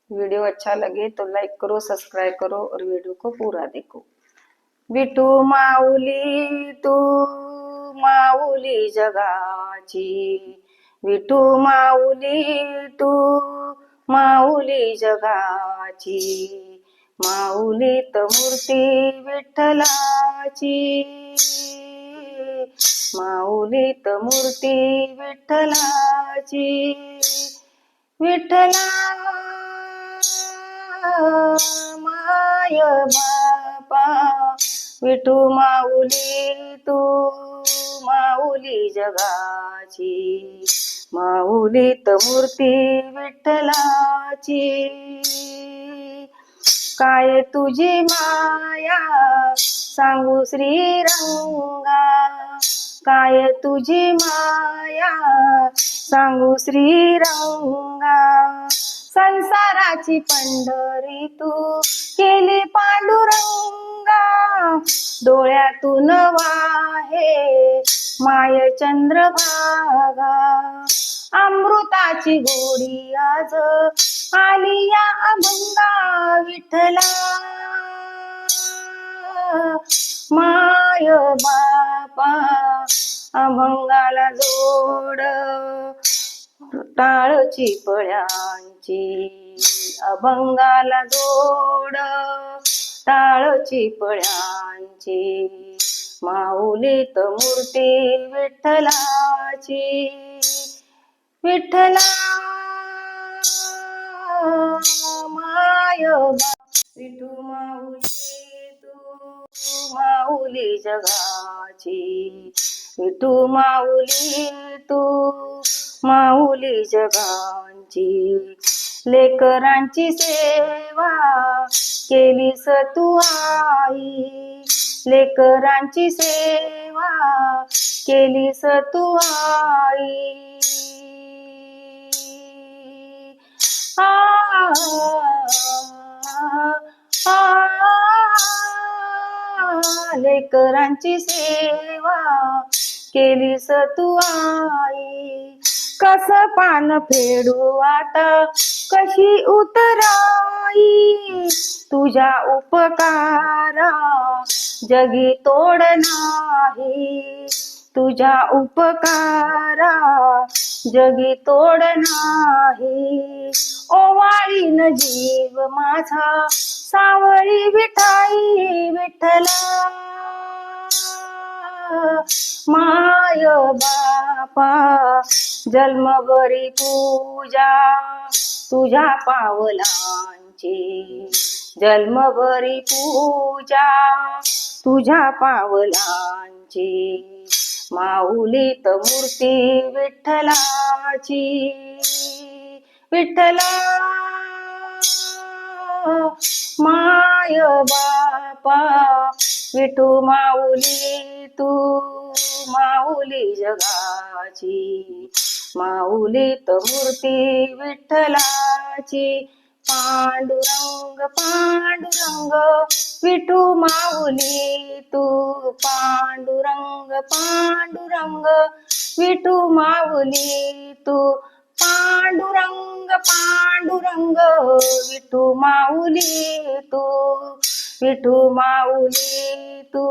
Video अच्छा लगे तो लाइक करो, सब्सक्राइब करो और वीडियो को पूरा देखो। विठू माऊली तू माऊली जगाची, विठू माऊली तू माऊली जगाची, माऊलीत मूर्ती विठ्ठलाची, माऊलीत मूर्ती विठ्ठलाची, विठ्ठला माय बापा, विठू माऊली तू माऊली जगाची, माऊलीत मूर्ती विठ्ठलाची, काय तुझी माया सांगू श्रीरंगा, काय तुझी माया सांगू श्रीरंगा, संसाराची पंढरी तू केली पांडुरंगा, डोळ्यातून वाहे माय चंद्रभागा, अमृताची गोडी आज आली या अभंगा, विठ्ठला माय बापा, अभंगाला जोड टाळची पळ्यांची, अभंगाला जोड टाळची पळ्यांची, माऊलीत मूर्ती विठ्ठलाची, विठ्ठला माय विठू माऊली तू माऊली जगाची, विठू माऊली तू माऊली जगाची, लेकरांची सेवा केलीस तू आई, लेकरांची सेवा केलीस तू आई, लेकरांची सेवा केलीस तू आई, कस पान फेडू आता कशी उतराई, तुझ्या उपकारा जगी तोड नाही, तुझ्या उपकारा जगी तोड नाही, ओवाळीन जीव माझा सावळी विठाई, विठ्ठला माय बापा, जन्मभरी पूजा तुझ्या पावलांची, जन्मभरी पूजा तुझ्या पावलांची, माऊलीत मूर्ती विठ्ठलाची, विठ्ठला माय बापा, विठू माऊली तू माऊली जगाची, माऊलीत मूर्ती विठ्ठलाची, पांडुरंग पांडुरंग विठू माऊली तू, पांडुरंग पांडुरंग विठू माऊली तू, पांडुरंग पांडुरंग विठू माऊली तू, विठू माऊली तू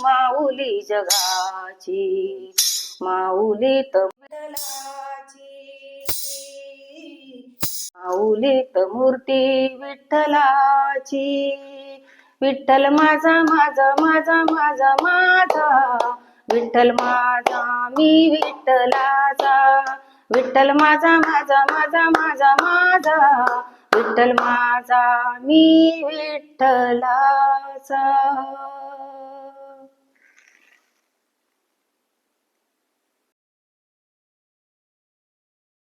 माऊली जगाची, माऊलीत विठ्ठलाची, माऊलीत मूर्ती विठ्ठलाची, विठ्ठल माझा माझा माझा माझा माझा, विठ्ठल माझा मी विठ्ठलाचा, विठ्ठल माझा माझा माझा माझा माझा, विठ्ठल माझा मी विठ्ठलाचा.